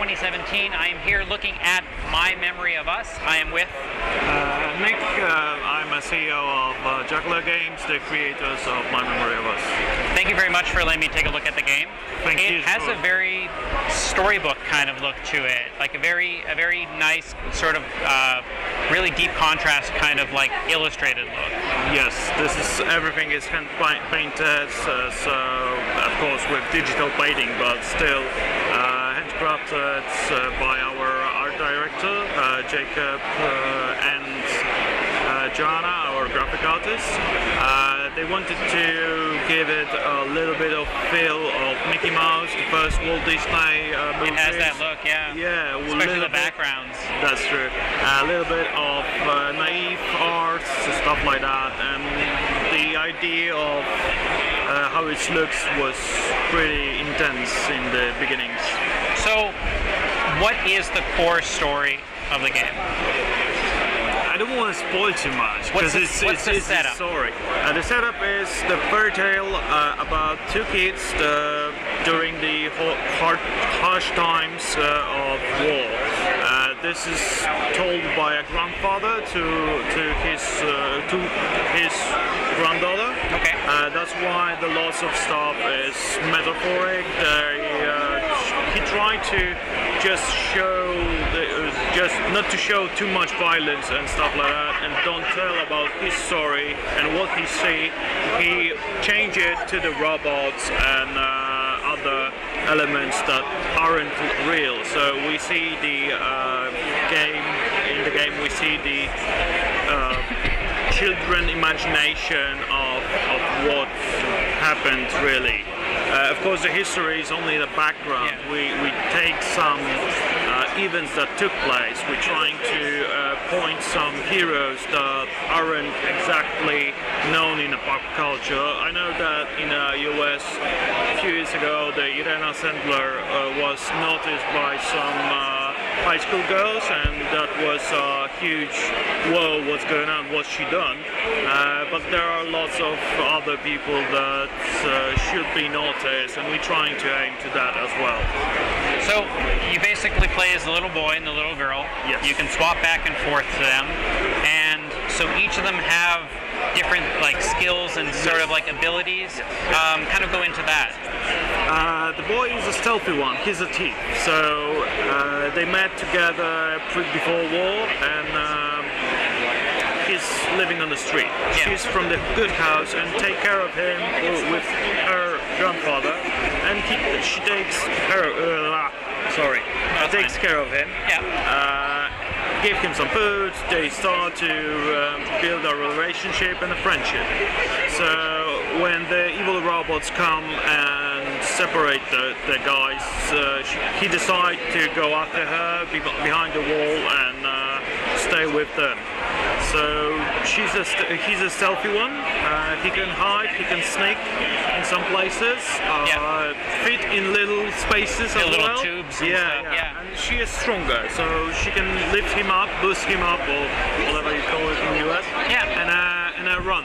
2017. I am here looking at My Memory of Us. I am with Nick. I'm a CEO of Juggler Games, the creators of My Memory of Us. Thank you very much for letting me take a look at the game. Thank you. It has a very storybook kind of look to it, like a very nice sort of really deep contrast kind of like illustrated look. Yes, everything is hand painted, so of course with digital painting, but still handcrafted by our art director Jacob and Joanna, our graphic artist. They wanted to give it a little bit of feel of Mickey Mouse, the first Walt Disney movies. It has that look, yeah. Yeah, especially the backgrounds. That's true. A little bit of naive arts, stuff like that, and the idea of how it looks was pretty intense in the beginnings. So, what is the core story of the game? I don't want to spoil too much because it's a story. The setup is the fairy tale about two kids during the harsh times of war. This is told by a grandfather to his granddaughter. Okay. That's why the lots of stuff is metaphoric. He tried to just show, not to show too much violence and stuff like that, and don't tell about his story and what he see. He changed it to the robots and other elements that aren't real. So we see the in the game we see the children imagination of what happened really. Of course, the history is only the background. Yeah. We take some events that took place. We're trying to point some heroes that aren't exactly known in the pop culture. I know that in the US a few years ago, the Irena Sendler was noticed by some high school girls, and that was a huge whoa, what's going on, what's she done? But there are lots of other people that should be noticed, and we're trying to aim to that as well. So you basically play as the little boy and the little girl. Yes. You can swap back and forth to them, and so each of them have different like skills and sort of like abilities. Kind of go into that. The boy is a stealthy one. He's a thief. So they met together before war, and he's living on the street. Yeah. She's from the good house and take care of him with her grandfather, and she takes her. Takes care of him. Yeah. Give him some food. They start to build a relationship and a friendship. So when the evil robots come and separate the guys, he decides to go after her behind the wall and stay with them. So he's a stealthy one. He can hide, he can sneak in some places, fit in little spaces as well. Little tubes and stuff. Yeah. And she is stronger, so she can lift him up, boost him up, or whatever you call it in the US. Yeah. And run.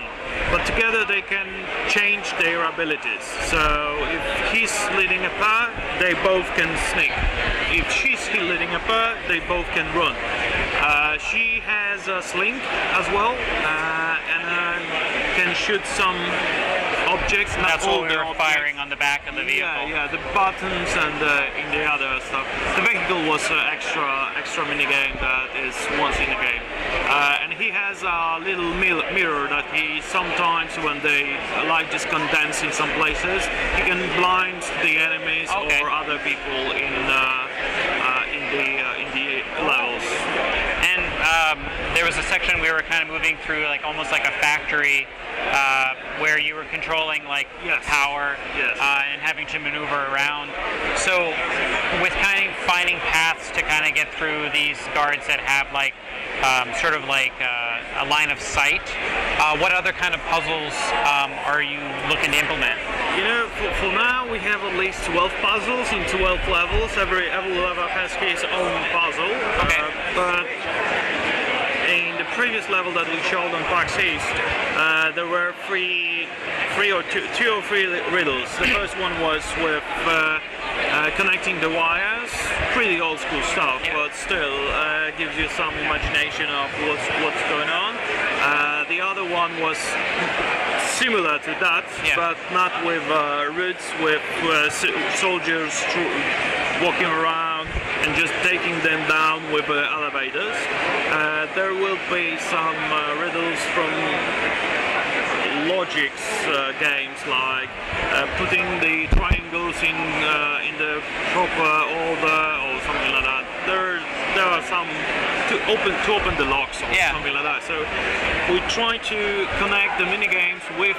But together they can change their abilities. So if he's leading a pair, they both can sneak. If she's leading a pair, they both can run. She has a sling as well, and can shoot some objects. That's what we were firing on the back of the vehicle. Yeah, the buttons and in the other stuff. The vehicle was an extra mini game that is once in the game. And he has a little mirror that he sometimes, when the light just condenses in some places, he can blind the enemies or other people in the levels. And there was a section we were kind of moving through, like almost like a factory, where you were controlling like power and having to maneuver around. So with kind of finding paths to kind of get through these guards that have like sort of like a line of sight, what other kind of puzzles are you looking to implement? You know, for now we have at least 12 puzzles in 12 levels. Every level has its own puzzle. Okay. But in the previous level that we showed on Pax West, there were two or three riddles. The first one was with connecting the wires pretty old school stuff, but still gives you some imagination of what's going on. The other one was similar to that, but not with routes, with soldiers walking around and just taking them down with elevators. There will be some riddles from logics games, like putting the triangles in the proper order or something like that. There are some to open the locks or something like that. So we try to connect the mini games with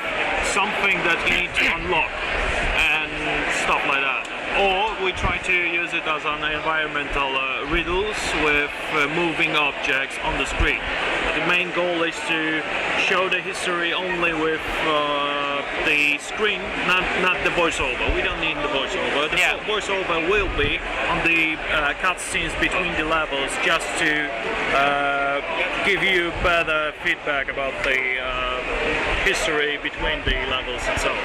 something that you need to unlock and stuff like that. Or we try to use it as an environmental riddles with moving objects on the screen. The main goal is to show the history only with the screen, not the voiceover. We don't need the voiceover. The voiceover will be on the cutscenes between the levels, just to give you better feedback about the history between the levels itself.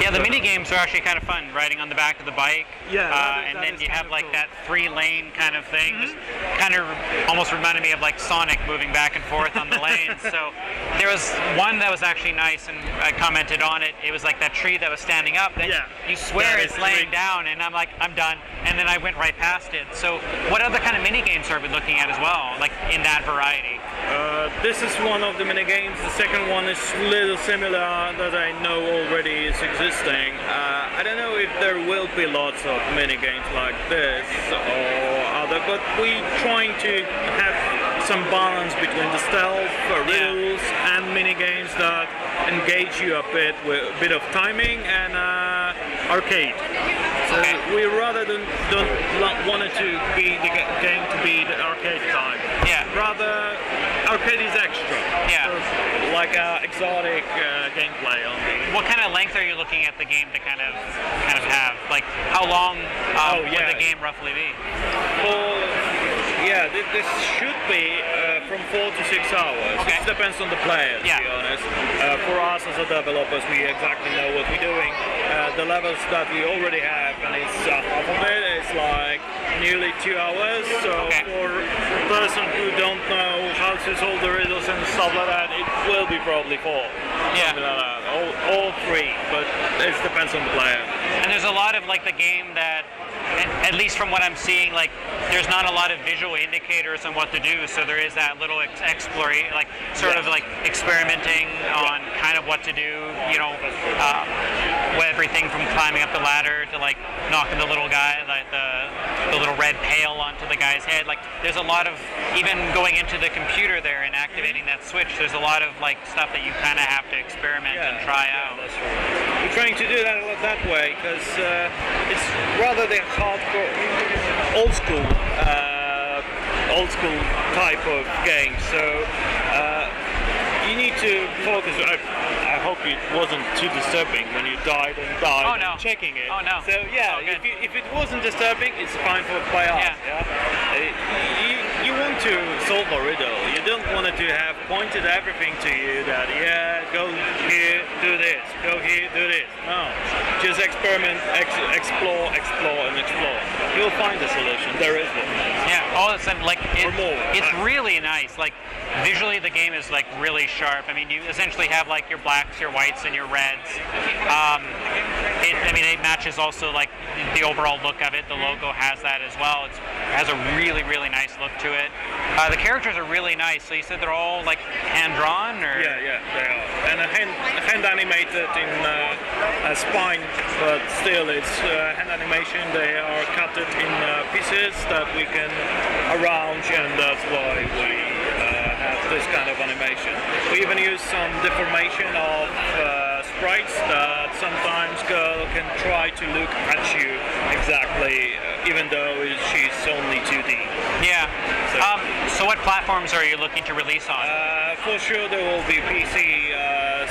Yeah, the mini games are actually kind of fun, riding on the back of the bike. And then you have like that 3-lane kind of thing. Just kind of almost reminded me of like Sonic moving back and forth on the lanes. So there was one that was actually nice, and I commented on it. It was like that tree that was standing up. Then you swear it's laying down, and I'm like, I'm done. And then I went right past it. So what other kind of mini games are we looking at as well, like in that variety? This is one of the mini games. The second one is a little similar that I know already is existing. I don't know if there will be lots of mini games like this or other, but we're trying to have some balance between the stealth, riddles, and mini games that engage you a bit with a bit of timing and arcade. So we rather don't want it to be the game to be the arcade type. Rather, arcade is extra. So, like exotic gameplay on the. What kind of length are you looking at the game to kind of have? Like, how long would the game roughly be? This should be from 4 to 6 hours. It depends on the player, to be honest. For us as a developers, we exactly know what we're doing. The levels that we already have, and it's half of it, is like nearly 2 hours. So for a person who don't know how to solve the riddles and stuff like that, it will be probably 4. Something like that. All 3, but it depends on the player. And there's a lot of like the game that, at least from what I'm seeing, like there's not a lot of visual indicators on what to do, so there is that little exploration, like sort of like experimenting on kind of what to do, you know, everything from climbing up the ladder to like knocking the little guy, like the little red pail onto the guy's head. Like there's a lot of, even going into the computer there and activating that switch, there's a lot of like stuff that you kind of have to experiment and try out. That's right. We're trying to do that way because it's rather the hardcore, old school type of game. So you need to focus. I hope it wasn't too disturbing when you died and checking it. Oh no. So if it wasn't disturbing, it's fine for play art. You want to solve a riddle. You don't want it to have pointed everything to you that go here, do this, go here, do this. No, just experiment, explore, and explore. You'll find the solution. There is one. All of a sudden, like it's really nice. Like visually, the game is like really sharp. I mean, you essentially have like your blacks, your whites, and your reds. It matches also like the overall look of it. The logo has that as well. It has a really, really nice look to it. The characters are really nice. So you said they're all like hand drawn, or? Yeah, they are. And hand animated in a spine, but still it's hand animation. They are cut in pieces that we can arrange, and that's why we have this kind of animation. We even use some deformation of sprites that sometimes girl can try to look at you exactly, even though she's only 2D. So what platforms are you looking to release on? For sure there will be PC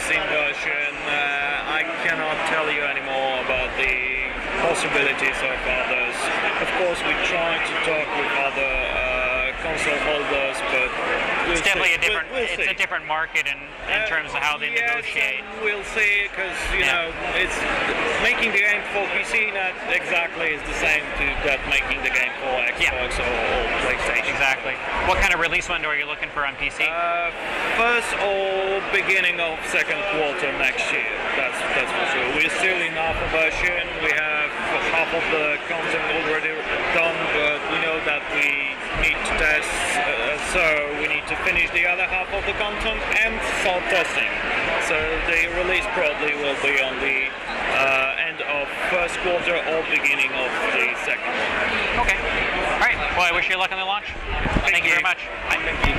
Steam version. I cannot tell you anymore about the possibilities of others. Of course we try to talk with other console holders, but it's definitely see. it's a different market in terms of how they negotiate. We'll see, because you know, it's making the game for PC not exactly is the same to that making the game for Xbox or PlayStation. Exactly. What kind of release window are you looking for on PC? First or beginning of second quarter next year. That's for sure. We're still in alpha version. We have half of the content already done, but we know that we need to test, so we need to finish the other half of the content and start testing. So the release probably will be on the end of first quarter or beginning of the second one. Okay. All right. Well, I wish you luck on the launch. Thank you very much. Thank you.